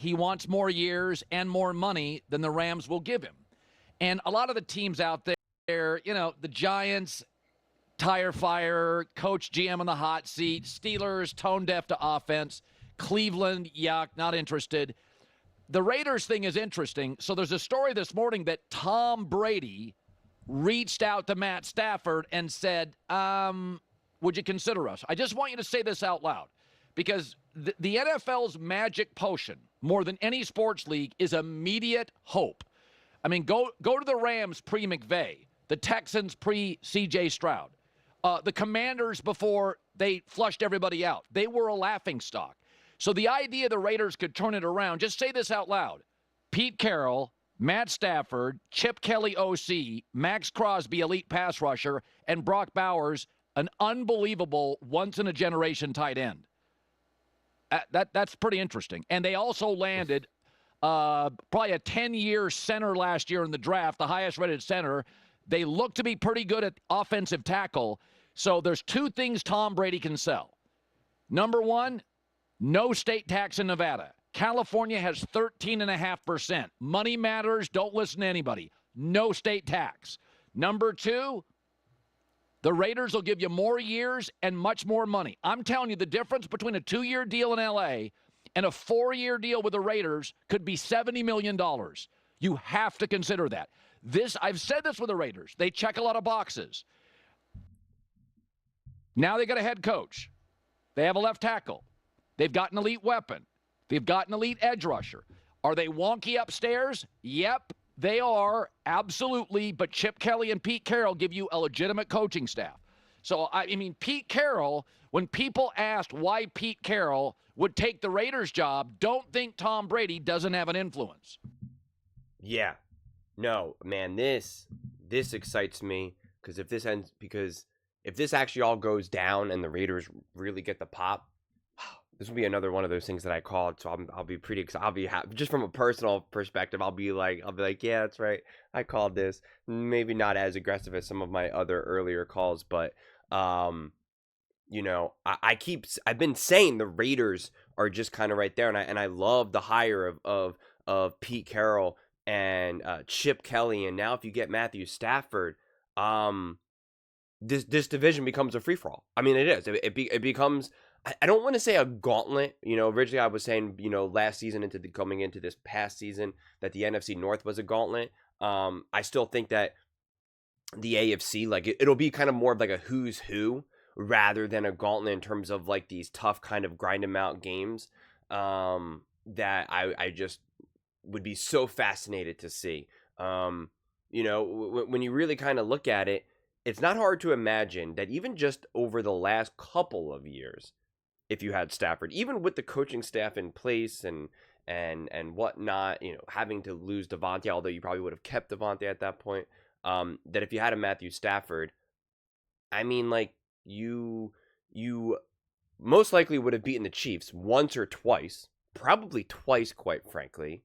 he wants more years and more money than the Rams will give him. And a lot of the teams out there, the Giants, tire fire, coach GM on the hot seat, Steelers, tone deaf to offense, Cleveland, yuck, not interested. The Raiders thing is interesting. So there's a story this morning that Tom Brady reached out to Matt Stafford and said, would you consider us? I just want you to say this out loud because the NFL's magic potion, more than any sports league, is immediate hope. I mean, go to the Rams pre-McVay, the Texans pre-C.J. Stroud, the Commanders before they flushed everybody out. They were a laughingstock. So the idea the Raiders could turn it around, just say this out loud. Pete Carroll, Matt Stafford, Chip Kelly OC, Max Crosby, elite pass rusher, and Brock Bowers, an unbelievable once-in-a-generation tight end. That's pretty interesting. And they also landed probably a 10-year center last year in the draft, the highest-rated center. They look to be pretty good at offensive tackle. So there's two things Tom Brady can sell. Number one, no state tax in Nevada. California has 13.5%. Money matters. Don't listen to anybody. No state tax. Number two, the Raiders will give you more years and much more money. I'm telling you, the difference between a 2-year deal in L.A. and a 4-year deal with the Raiders could be $70 million. You have to consider that. I've said this with the Raiders. They check a lot of boxes. Now they got a head coach. They have a left tackle. They've got an elite weapon. They've got an elite edge rusher. Are they wonky upstairs? Yep, they are. Absolutely. But Chip Kelly and Pete Carroll give you a legitimate coaching staff. So, I mean, Pete Carroll, when people asked why Pete Carroll would take the Raiders job, don't think Tom Brady doesn't have an influence. Yeah. No, man, this excites me because if this actually all goes down and the Raiders really get the pop, this will be another one of those things that I called. So I'll be pretty excited. I'll be happy. Just from a personal perspective, I'll be like, yeah, that's right. I called this. Maybe not as aggressive as some of my other earlier calls, but I've been saying the Raiders are just kind of right there, and I love the hire of Pete Carroll and Chip Kelly, and now if you get Matthew Stafford, this division becomes a free for all. I mean, it is. It becomes. I don't want to say a gauntlet. Originally I was saying, last season coming into this past season that the NFC North was a gauntlet. I still think that the AFC, like it'll be kind of more of like a who's who rather than a gauntlet in terms of like these tough kind of grind them out games that I just would be so fascinated to see. When you really kind of look at it, it's not hard to imagine that even just over the last couple of years, if you had Stafford, even with the coaching staff in place and whatnot, having to lose Devontae, although you probably would have kept Devontae at that point, that if you had a Matthew Stafford, I mean, like, you most likely would have beaten the Chiefs once or twice, probably twice, quite frankly,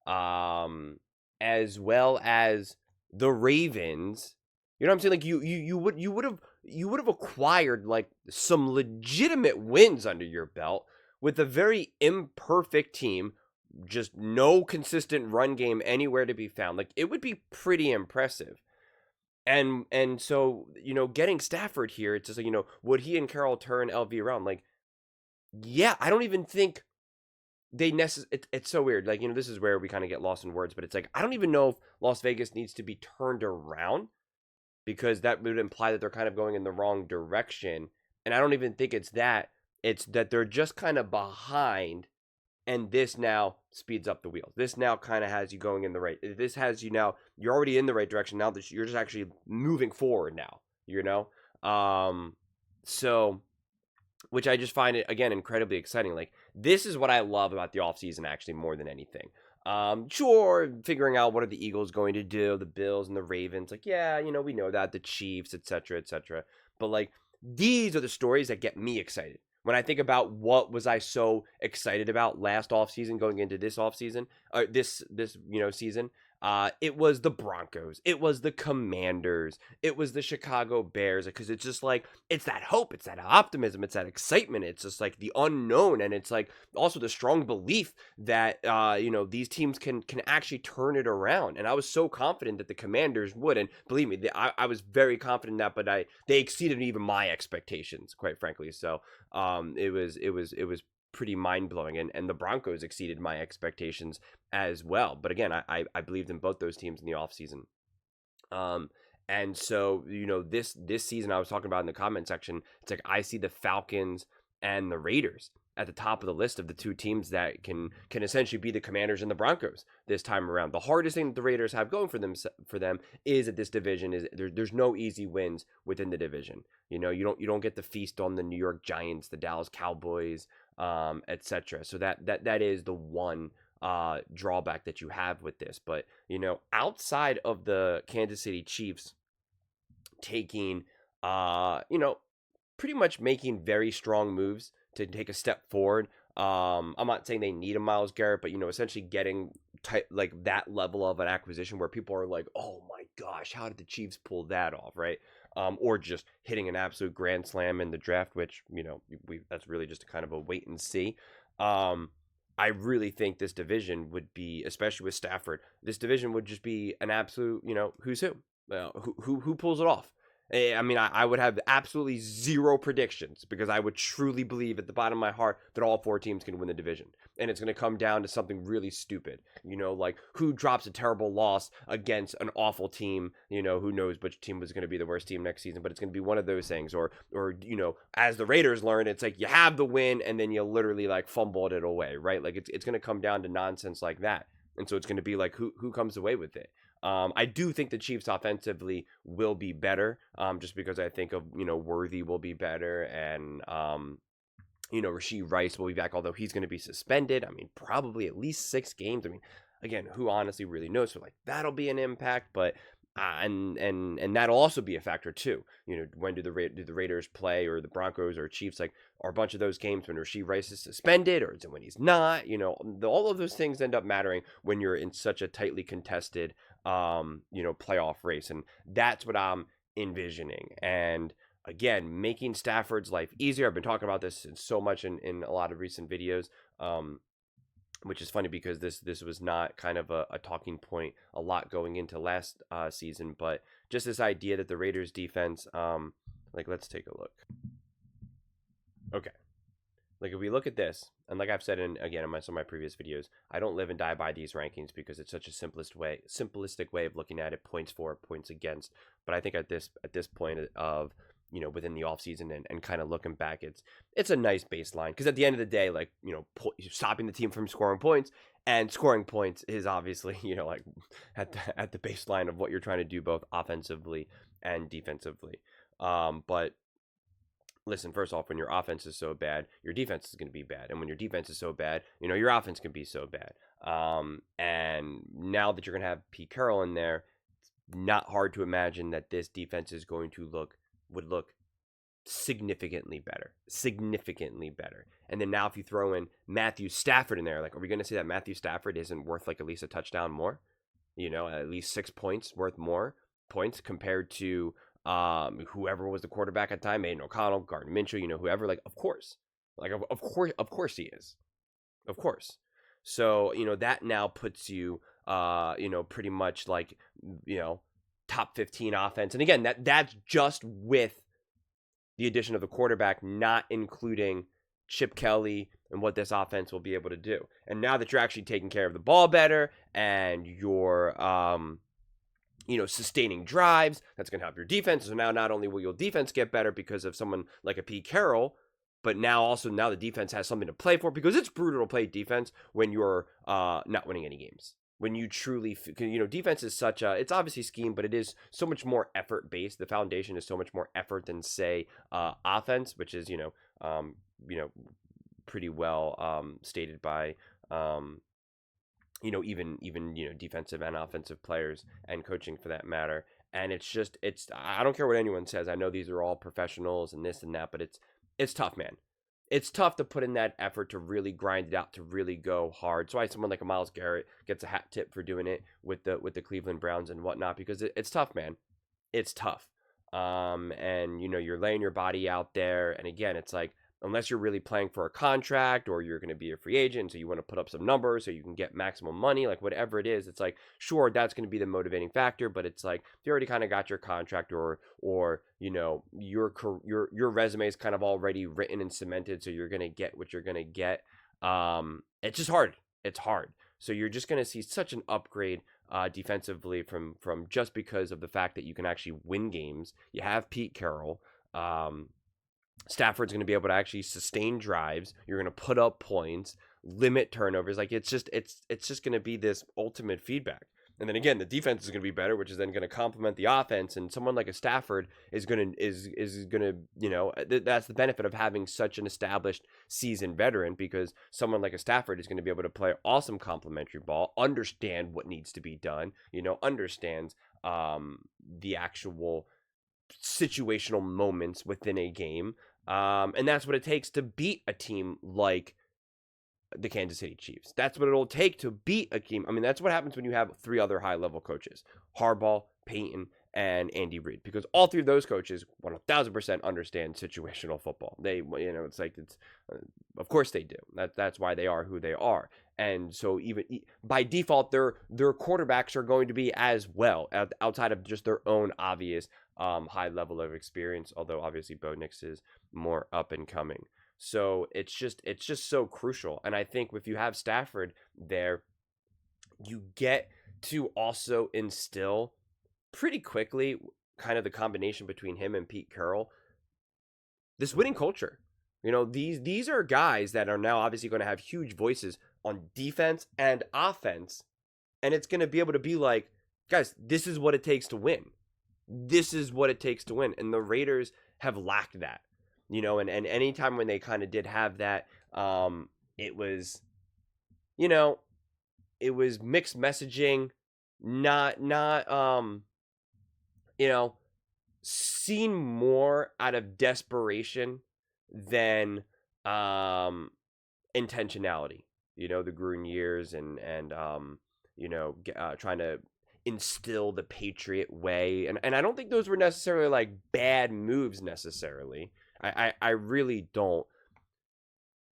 as well as the Ravens. You know what I'm saying? Like you would have acquired like some legitimate wins under your belt with a very imperfect team, just no consistent run game anywhere to be found. Like it would be pretty impressive. And so, getting Stafford here, it's just like, would he and Carroll turn LV around? Like, yeah, I don't even think they it's so weird. Like, this is where we kind of get lost in words, but it's like, I don't even know if Las Vegas needs to be turned around, because that would imply that they're kind of going in the wrong direction. And I don't even think it's that. It's that they're just kind of behind, and this now speeds up the wheels. This now kind of has you going in the right. This has you now, you're already in the right direction. Now that you're just actually moving forward now, So, which I just find it, again, incredibly exciting. Like, this is what I love about the offseason, actually, more than anything. Sure, figuring out what are the Eagles going to do, the Bills and the Ravens, like, yeah, we know that, the Chiefs, etc., etc. But, like, these are the stories that get me excited. When I think about what was I so excited about last offseason going into this offseason, this season, It was the Broncos. It was the Commanders. It was the Chicago Bears, because it's just like, it's that hope. It's that optimism. It's that excitement. It's just like the unknown. And it's like also the strong belief that, these teams can actually turn it around. And I was so confident that the Commanders would. And believe me, I was very confident in that, but they exceeded even my expectations, quite frankly. So it was pretty mind-blowing, and the Broncos exceeded my expectations as well. But again, I believed in both those teams in the offseason. And so, this season, I was talking about in the comment section, it's like I see the Falcons and the Raiders at the top of the list of the two teams that can essentially be the Commanders and the Broncos this time around. The hardest thing that the Raiders have going for them is that this division is there's no easy wins within the division. You don't get the feast on the New York Giants, the Dallas Cowboys, etc. So that is the one drawback that you have with this. But outside of the Kansas City Chiefs taking pretty much making very strong moves to take a step forward. I'm not saying they need a Myles Garrett, but essentially getting like that level of an acquisition where people are like, oh my gosh, how did the Chiefs pull that off, right? Or just hitting an absolute grand slam in the draft, which that's really just a kind of a wait and see. I really think this division would be, especially with Stafford, this division would just be an absolute, who's who, who pulls it off. I mean, I would have absolutely zero predictions, because I would truly believe at the bottom of my heart that all four teams can win the division. And it's going to come down to something really stupid, like who drops a terrible loss against an awful team, who knows which team was going to be the worst team next season, but it's going to be one of those things. Or as the Raiders learned, it's like you have the win and then you literally like fumbled it away, right? Like it's going to come down to nonsense like that. And so it's going to be like who comes away with it. I do think the Chiefs offensively will be better, just because I think of, Worthy will be better, and, Rashee Rice will be back, although he's going to be suspended. I mean, probably at least 6 games. I mean, again, who honestly really knows? So, like, that'll be an impact, but and that'll also be a factor too. When do the Raiders play, or the Broncos or Chiefs? Like, are a bunch of those games when Rashee Rice is suspended, or is it when he's not? All of those things end up mattering when you're in such a tightly contested, playoff race, and that's what I'm envisioning. And again, making Stafford's life easier. I've been talking about this so much in a lot of recent videos. Which is funny, because this was not kind of a talking point a lot going into last season, but just this idea that the Raiders defense, let's take a look. Okay. Like, if we look at this, and like I've said in some of my previous videos, I don't live and die by these rankings because it's such a simplistic way of looking at it, points for, points against. But I think at this point of, within the offseason and kind of looking back, it's a nice baseline, because at the end of the day, like, stopping the team from scoring points, and scoring points is obviously, like at the baseline of what you're trying to do, both offensively and defensively. But listen, first off, when your offense is so bad, your defense is going to be bad. And when your defense is so bad, your offense can be so bad. And now that you're going to have Pete Carroll in there, it's not hard to imagine that this defense is going to would look significantly better. And then now if you throw in Matthew Stafford in there, like, are we going to say that Matthew Stafford isn't worth like at least a touchdown more? At least 6 points worth more points compared to whoever was the quarterback at the time, Aiden O'Connell, Gardner Minshew, whoever. Like, of course he is, of course. So that now puts you pretty much like top 15 offense. And again, that's just with the addition of the quarterback, not including Chip Kelly and what this offense will be able to do. And now that you're actually taking care of the ball better, and you're sustaining drives, that's going to help your defense. So now not only will your defense get better because of someone like a Pete Carroll, but now the defense has something to play for, because it's brutal to play defense when you're not winning any games. When you truly, defense is it's obviously scheme, but it is so much more effort based. The foundation is so much more effort than, say, offense, which is, pretty well stated by, even defensive and offensive players, and coaching for that matter. And I don't care what anyone says. I know these are all professionals and this and that, but it's tough, man. it's tough to put in that effort to really grind it out, to really go hard. So why someone like a Myles Garrett gets a hat tip for doing it with the Cleveland Browns and whatnot, because it's tough, man. It's tough. And you're laying your body out there, and again, it's like, unless you're really playing for a contract or you're going to be a free agent, so you want to put up some numbers so you can get maximum money, like whatever it is, it's like, sure, that's going to be the motivating factor, but it's like, if you already kind of got your contract, or your resume is kind of already written and cemented, so you're going to get what you're going to get. It's just hard. It's hard. So you're just going to see such an upgrade defensively from just because of the fact that you can actually win games. You have Pete Carroll. Stafford's going to be able to actually sustain drives. You're going to put up points, limit turnovers. Like, it's just going to be this ultimate feedback. And then again, the defense is going to be better, which is then going to complement the offense. And someone like a Stafford is going to that's the benefit of having such an established seasoned veteran, because someone like a Stafford is going to be able to play awesome complementary ball, understand what needs to be done, understands the actual situational moments within a game. And that's what it takes to beat a team like the Kansas City Chiefs. That's what it'll take to beat a team. I mean, that's what happens when you have 3 other high-level coaches: Harbaugh, Peyton, and Andy Reid, because all 3 of those coaches 1,000% understand situational football. They, of course they do. That's why they are who they are. And so even by default, their quarterbacks are going to be as well, outside of just their own obvious high level of experience. Although obviously Bo Nix is more up and coming. So it's just so crucial. And I think if you have Stafford there, you get to also instill pretty quickly, kind of the combination between him and Pete Carroll, this winning culture. These are guys that are now obviously going to have huge voices on defense and offense. And it's going to be able to be like, guys, this is what it takes to win. This is what it takes to win. And the Raiders have lacked that. And anytime when they kind of did have that, it was mixed messaging, not seen more out of desperation than intentionality. The Gruden years and trying to instill the Patriot way, and I don't think those were necessarily like bad moves necessarily. I really don't.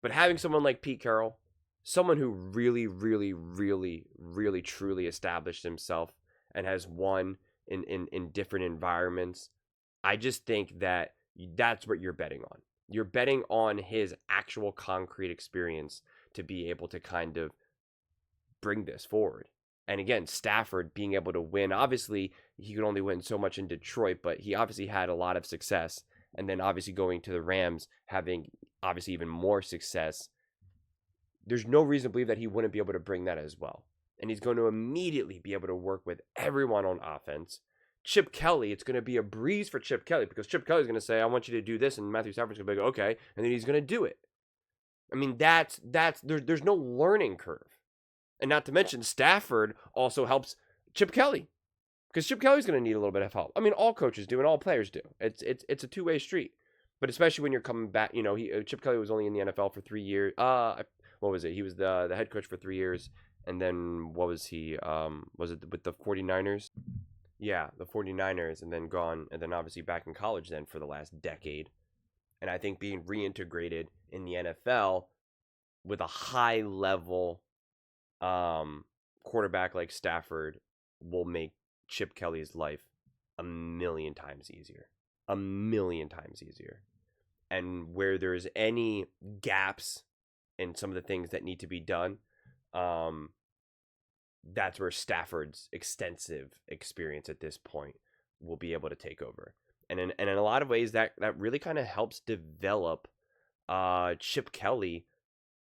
But having someone like Pete Carroll, someone who really, really, really, really, truly established himself and has won in different environments, I just think that's what you're betting on. You're betting on his actual concrete experience to be able to kind of bring this forward. And again, Stafford being able to win, obviously he could only win so much in Detroit, but he obviously had a lot of success. And then obviously going to the Rams, having obviously even more success, there's no reason to believe that he wouldn't be able to bring that as well. And he's going to immediately be able to work with everyone on offense. Chip Kelly, it's going to be a breeze for Chip Kelly, because Chip Kelly's going to say, I want you to do this, and Matthew Stafford's going to be like, okay, and then he's going to do it. I mean, there's no learning curve. And not to mention, Stafford also helps Chip Kelly, because Chip Kelly's going to need a little bit of help. I mean, all coaches do and all players do. It's a two-way street. But especially when you're coming back, Chip Kelly was only in the NFL for 3 years. What was it? He was the head coach for 3 years. And then what was he? Was it with the 49ers? Yeah, the 49ers, and then gone, and then obviously back in college then for the last decade. And I think being reintegrated in the NFL with a high-level quarterback like Stafford will make Chip Kelly's life a million times easier. A million times easier. And where there's any gaps in some of the things that need to be done, that's where Stafford's extensive experience at this point will be able to take over. And in a lot of ways, that really kind of helps develop Chip Kelly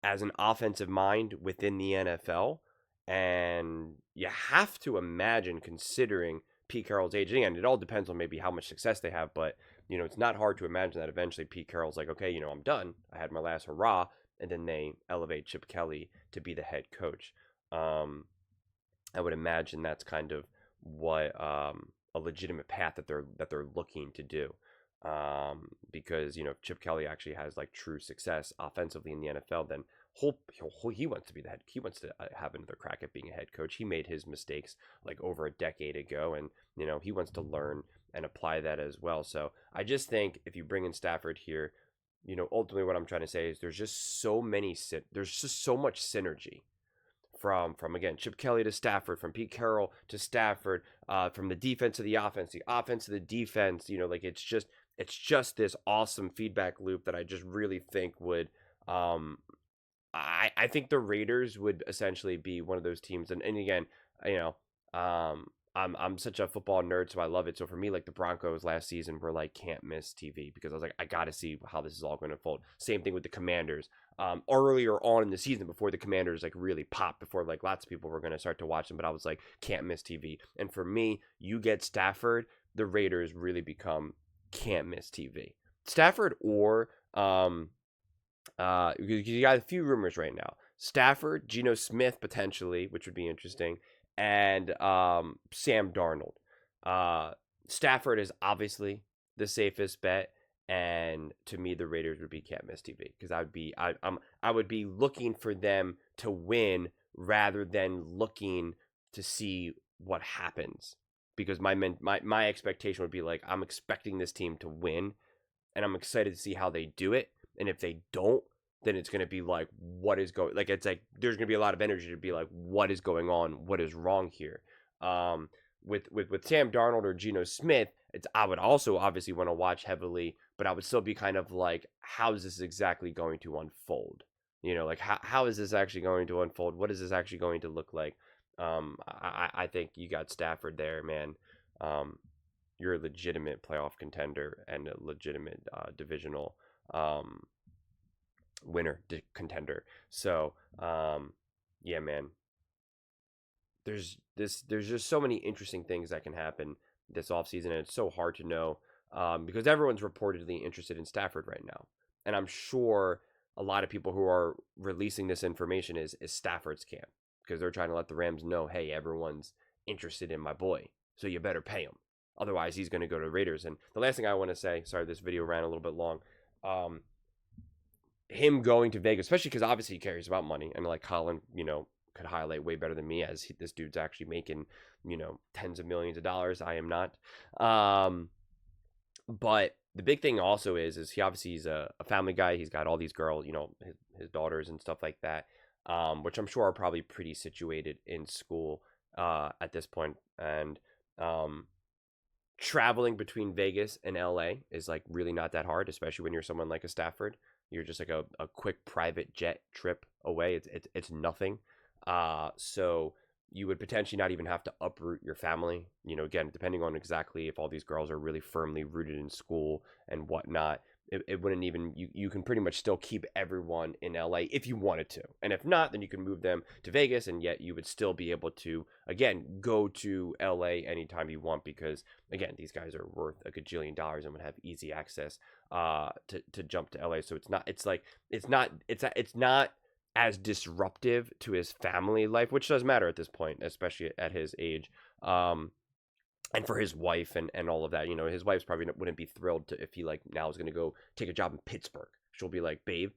as an offensive mind within the NFL. And you have to imagine, considering Pete Carroll's age, and it all depends on maybe how much success they have, but it's not hard to imagine that eventually Pete Carroll's like, okay, I'm done. I had my last hurrah. And then they elevate Chip Kelly to be the head coach. I would imagine that's kind of what a legitimate path that they're looking to do. Because if Chip Kelly actually has like true success offensively in the NFL, then he wants to be the head. He wants to have another crack at being a head coach. He made his mistakes like over a decade ago, and he wants to learn and apply that as well. So I just think if you bring in Stafford here, ultimately what I'm trying to say is there's just so much synergy from again Chip Kelly to Stafford, from Pete Carroll to Stafford, from the defense to the offense to the defense. Like it's just this awesome feedback loop that I just really think would. I think the Raiders would essentially be one of those teams, and again, I'm such a football nerd, so I love it. So for me, like the Broncos last season were like can't miss TV because I was like, I got to see how this is all going to unfold. Same thing with the Commanders. Earlier on in the season, before the Commanders like really popped, before like lots of people were going to start to watch them, but I was like, can't miss TV. And for me, you get Stafford, the Raiders really can't miss TV. Stafford or you got a few rumors right now. Stafford, Geno Smith potentially, which would be interesting, and Sam Darnold. Stafford is obviously the safest bet, and to me, the Raiders would be can't miss TV because I would be looking for them to win rather than looking to see what happens, because my expectation would be like I'm expecting this team to win, and I'm excited to see how they do it. And if they don't, then it's going to be like, what is going, like, it's like, there's going to be a lot of energy to be like, what is going on? What is wrong here? With Sam Darnold or Geno Smith, I would also obviously want to watch heavily, but I would still be kind of like, how is this exactly going to unfold? Like how is this actually going to unfold? What is this actually going to look like? I think you got Stafford there, man. You're a legitimate playoff contender and a legitimate divisional contender. So yeah, man, there's just so many interesting things that can happen this offseason, and it's so hard to know because everyone's reportedly interested in Stafford right now, and I'm sure a lot of people who are releasing this information is Stafford's camp, because they're trying to let the Rams know, hey, everyone's interested in my boy, so you better pay him. Otherwise, he's going to go to Raiders. And the last thing I want to say, sorry, this video ran a little bit long. Him going to Vegas, especially because obviously he cares about money. And like Colin, could highlight way better than me, as this dude's actually making, tens of millions of dollars. I am not. But the big thing also is he obviously he's a family guy. He's got all these girls, his daughters and stuff like that, which I'm sure are probably pretty situated in school at this point. And traveling between Vegas and LA is like really not that hard, especially when you're someone like a Stafford. You're just like a quick private jet trip away. It's nothing. So you would potentially not even have to uproot your family. Again, depending on exactly if all these girls are really firmly rooted in school and whatnot. It wouldn't even, you can pretty much still keep everyone in LA if you wanted to. And if not, then you can move them to Vegas, and yet you would still be able to, again, go to LA anytime you want, because, again, these guys are worth a gajillion dollars and would have easy access to jump to LA. So it's not as disruptive to his family life, which does matter at this point, especially at his age. And for his wife and all of that, his wife's probably wouldn't be thrilled if he like now is going to go take a job in Pittsburgh. She'll be like, babe,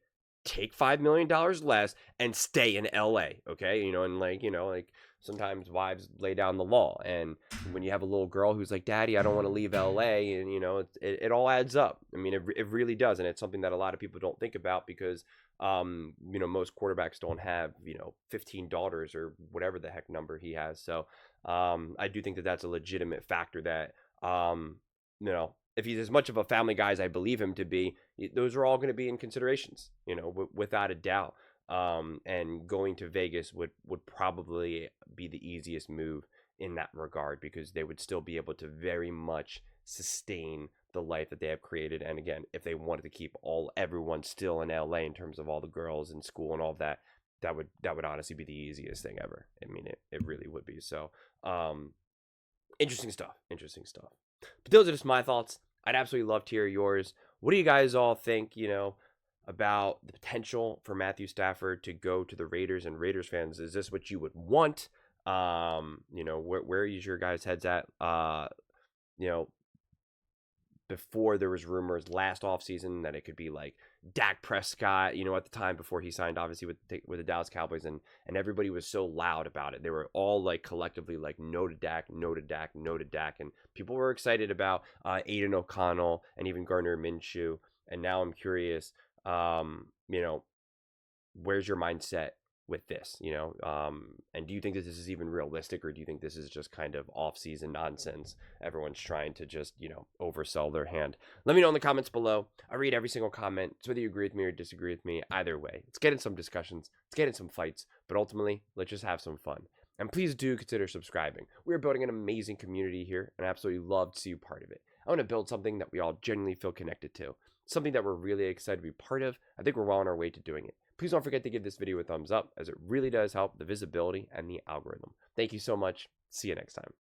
take $5 million less and stay in LA. Okay. And like sometimes wives lay down the law. And when you have a little girl who's like, daddy, I don't want to leave LA. And, it all adds up. I mean, it really does. And it's something that a lot of people don't think about because, most quarterbacks don't have, 15 daughters or whatever the heck number he has. So, I do think that that's a legitimate factor that, if he's as much of a family guy as I believe him to be, those are all going to be in considerations, without a doubt. And going to Vegas would probably be the easiest move in that regard, because they would still be able to very much sustain the life that they have created. And again, if they wanted to keep everyone still in LA in terms of all the girls in school and all that, that would honestly be the easiest thing ever. I mean, it really would be. So, interesting stuff. But those are just my thoughts. I'd absolutely love to hear yours. What do you guys all think, about the potential for Matthew Stafford to go to the Raiders? And Raiders fans, is this what you would want? Where is your guys' heads at? before there was rumors last offseason that it could be like Dak Prescott, you know, at the time before he signed, obviously, with the Dallas Cowboys, and everybody was so loud about it. They were all like collectively like, no to Dak, no to Dak, no to Dak, and people were excited about Aiden O'Connell and even Gardner Minshew. And now I'm curious, you know, where's your mindset with this, you know, and do you think that this is even realistic, or do you think this is just kind of off-season nonsense? Everyone's trying to just, you know, oversell their hand. Let me know in the comments below. I read every single comment, so whether you agree with me or disagree with me, either way, let's get in some discussions, let's get in some fights, but ultimately, let's just have some fun. And please do consider subscribing. We are building an amazing community here, and I absolutely love to see you part of it. I want to build something that we all genuinely feel connected to, something that we're really excited to be part of. I think we're well on our way to doing it. Please don't forget to give this video a thumbs up, as it really does help the visibility and the algorithm. Thank you so much. See you next time.